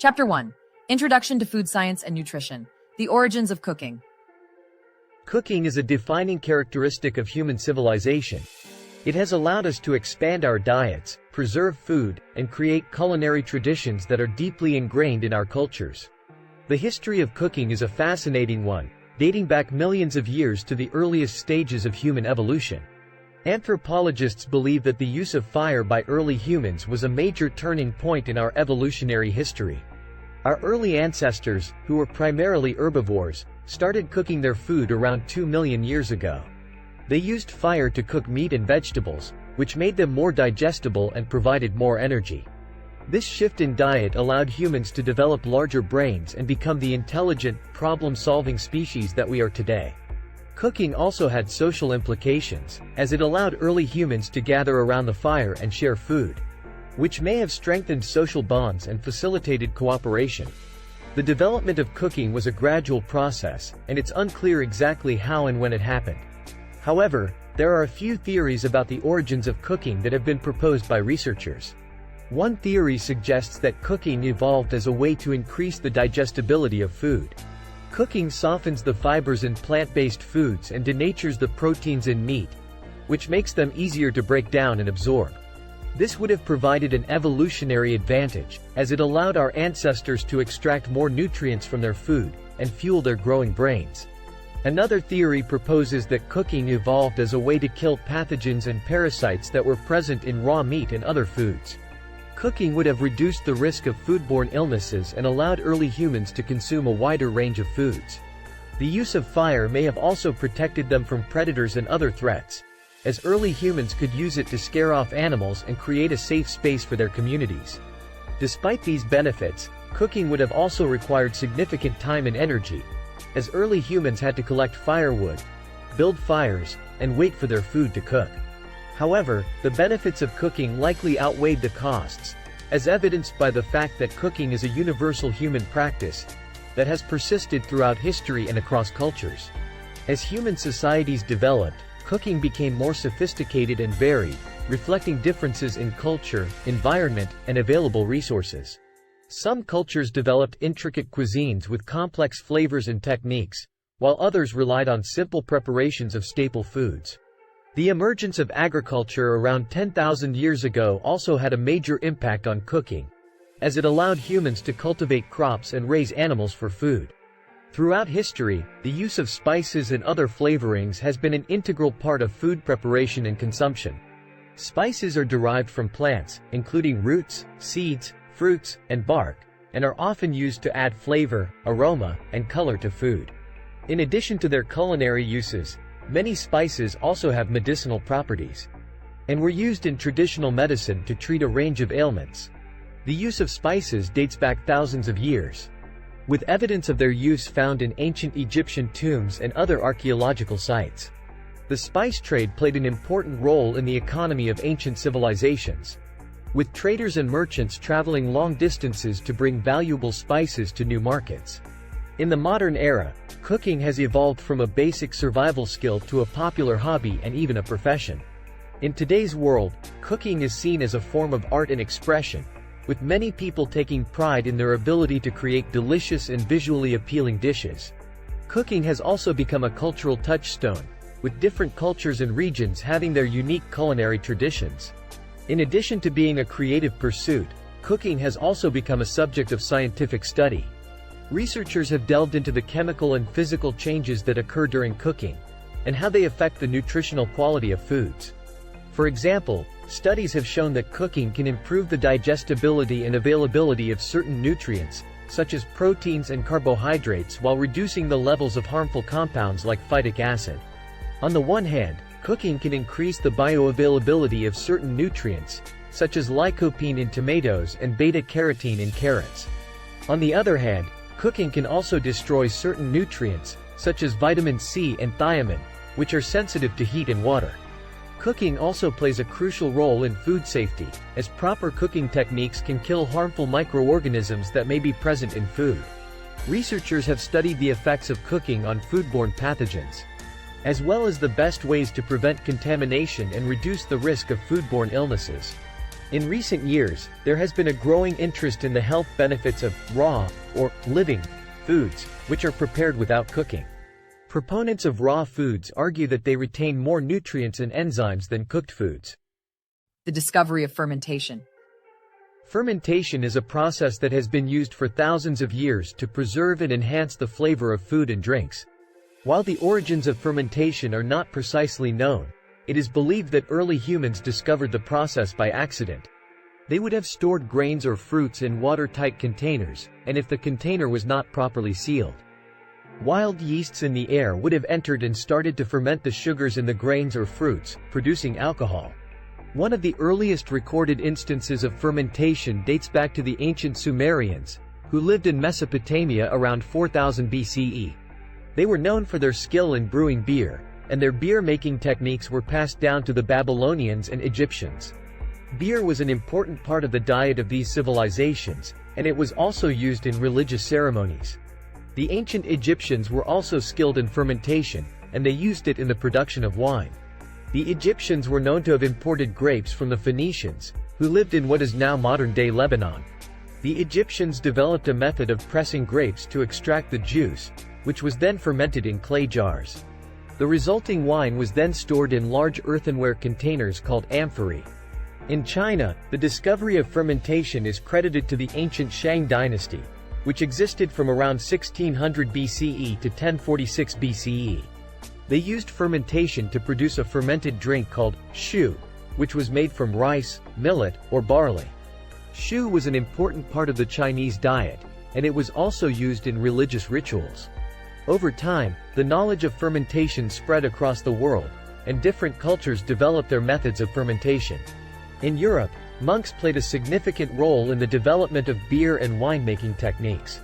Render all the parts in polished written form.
Chapter 1. Introduction to Food Science and Nutrition. The Origins of Cooking. Cooking is a defining characteristic of human civilization. It has allowed us to expand our diets, preserve food, and create culinary traditions that are deeply ingrained in our cultures. The history of cooking is a fascinating one, dating back millions of years to the earliest stages of human evolution. Anthropologists believe that the use of fire by early humans was a major turning point in our evolutionary history. Our early ancestors, who were primarily herbivores, started cooking their food around 2 million years ago. They used fire to cook meat and vegetables, which made them more digestible and provided more energy. This shift in diet allowed humans to develop larger brains and become the intelligent, problem-solving species that we are today. Cooking also had social implications, as it allowed early humans to gather around the fire and share food, which may have strengthened social bonds and facilitated cooperation. The development of cooking was a gradual process, and it's unclear exactly how and when it happened. However, there are a few theories about the origins of cooking that have been proposed by researchers. One theory suggests that cooking evolved as a way to increase the digestibility of food. Cooking softens the fibers in plant-based foods and denatures the proteins in meat, which makes them easier to break down and absorb. This would have provided an evolutionary advantage, as it allowed our ancestors to extract more nutrients from their food and fuel their growing brains. Another theory proposes that cooking evolved as a way to kill pathogens and parasites that were present in raw meat and other foods. Cooking would have reduced the risk of foodborne illnesses and allowed early humans to consume a wider range of foods. The use of fire may have also protected them from predators and other threats, as early humans could use it to scare off animals and create a safe space for their communities. Despite these benefits, cooking would have also required significant time and energy, as early humans had to collect firewood, build fires, and wait for their food to cook. However, the benefits of cooking likely outweighed the costs, as evidenced by the fact that cooking is a universal human practice that has persisted throughout history and across cultures. As human societies developed, cooking became more sophisticated and varied, reflecting differences in culture, environment, and available resources. Some cultures developed intricate cuisines with complex flavors and techniques, while others relied on simple preparations of staple foods. The emergence of agriculture around 10,000 years ago also had a major impact on cooking, as it allowed humans to cultivate crops and raise animals for food. Throughout history, the use of spices and other flavorings has been an integral part of food preparation and consumption. Spices are derived from plants, including roots, seeds, fruits, and bark, and are often used to add flavor, aroma, and color to food. In addition to their culinary uses, many spices also have medicinal properties, and were used in traditional medicine to treat a range of ailments. The use of spices dates back thousands of years, with evidence of their use found in ancient Egyptian tombs and other archaeological sites. The spice trade played an important role in the economy of ancient civilizations, with traders and merchants traveling long distances to bring valuable spices to new markets. In the modern era, cooking has evolved from a basic survival skill to a popular hobby and even a profession. In today's world, cooking is seen as a form of art and expression, with many people taking pride in their ability to create delicious and visually appealing dishes. Cooking has also become a cultural touchstone, with different cultures and regions having their unique culinary traditions. In addition to being a creative pursuit, cooking has also become a subject of scientific study. Researchers have delved into the chemical and physical changes that occur during cooking, and how they affect the nutritional quality of foods. For example, studies have shown that cooking can improve the digestibility and availability of certain nutrients, such as proteins and carbohydrates, while reducing the levels of harmful compounds like phytic acid. On the one hand, cooking can increase the bioavailability of certain nutrients, such as lycopene in tomatoes and beta-carotene in carrots. On the other hand, cooking can also destroy certain nutrients, such as vitamin C and thiamine, which are sensitive to heat and water. Cooking also plays a crucial role in food safety, as proper cooking techniques can kill harmful microorganisms that may be present in food. Researchers have studied the effects of cooking on foodborne pathogens, as well as the best ways to prevent contamination and reduce the risk of foodborne illnesses. In recent years, there has been a growing interest in the health benefits of raw, or living, foods, which are prepared without cooking. Proponents of raw foods argue that they retain more nutrients and enzymes than cooked foods. The discovery of fermentation. Fermentation is a process that has been used for thousands of years to preserve and enhance the flavor of food and drinks. While the origins of fermentation are not precisely known, it is believed that early humans discovered the process by accident. They would have stored grains or fruits in watertight containers, and if the container was not properly sealed, wild yeasts in the air would have entered and started to ferment the sugars in the grains or fruits, producing alcohol. One of the earliest recorded instances of fermentation dates back to the ancient Sumerians, who lived in Mesopotamia around 4000 BCE. They were known for their skill in brewing beer, and their beer-making techniques were passed down to the Babylonians and Egyptians. Beer was an important part of the diet of these civilizations, and it was also used in religious ceremonies. The ancient Egyptians were also skilled in fermentation, and they used it in the production of wine. The Egyptians were known to have imported grapes from the Phoenicians, who lived in what is now modern-day Lebanon. The Egyptians developed a method of pressing grapes to extract the juice, which was then fermented in clay jars. The resulting wine was then stored in large earthenware containers called amphorae. In China, the discovery of fermentation is credited to the ancient Shang dynasty, which existed from around 1600 BCE to 1046 BCE. They used fermentation to produce a fermented drink called shu, which was made from rice, millet, or barley. Shu was an important part of the Chinese diet, and it was also used in religious rituals. Over time, the knowledge of fermentation spread across the world, and different cultures developed their methods of fermentation. In Europe, monks played a significant role in the development of beer and winemaking techniques.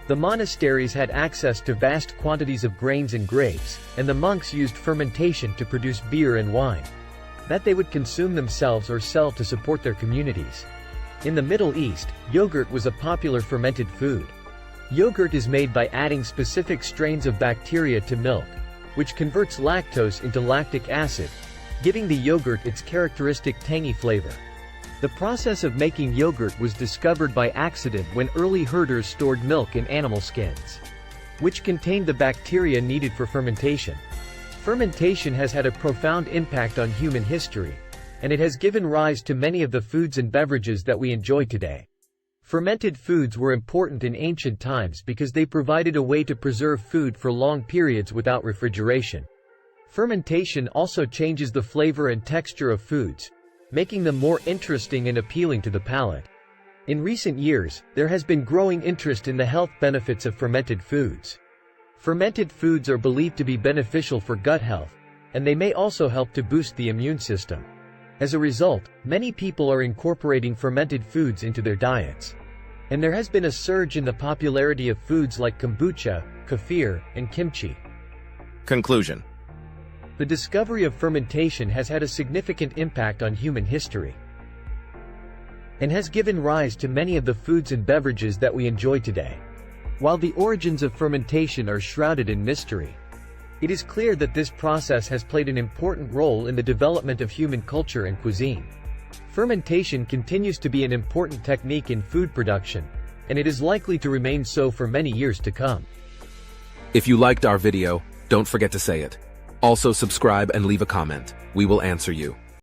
The monasteries had access to vast quantities of grains and grapes, and the monks used fermentation to produce beer and wine that they would consume themselves or sell to support their communities. In the Middle East, yogurt was a popular fermented food. Yogurt is made by adding specific strains of bacteria to milk, which converts lactose into lactic acid, giving the yogurt its characteristic tangy flavor. The process of making yogurt was discovered by accident when early herders stored milk in animal skins, which contained the bacteria needed for fermentation. Fermentation has had a profound impact on human history, and it has given rise to many of the foods and beverages that we enjoy today. Fermented foods were important in ancient times because they provided a way to preserve food for long periods without refrigeration. Fermentation also changes the flavor and texture of foods, making them more interesting and appealing to the palate. In recent years, there has been growing interest in the health benefits of fermented foods. Fermented foods are believed to be beneficial for gut health, and they may also help to boost the immune system. As a result, many people are incorporating fermented foods into their diets. And there has been a surge in the popularity of foods like kombucha, kefir, and kimchi. Conclusion. The discovery of fermentation has had a significant impact on human history and has given rise to many of the foods and beverages that we enjoy today. While the origins of fermentation are shrouded in mystery, it is clear that this process has played an important role in the development of human culture and cuisine. Fermentation continues to be an important technique in food production, and it is likely to remain so for many years to come. If you liked our video, don't forget to say it. Also subscribe and leave a comment. We will answer you.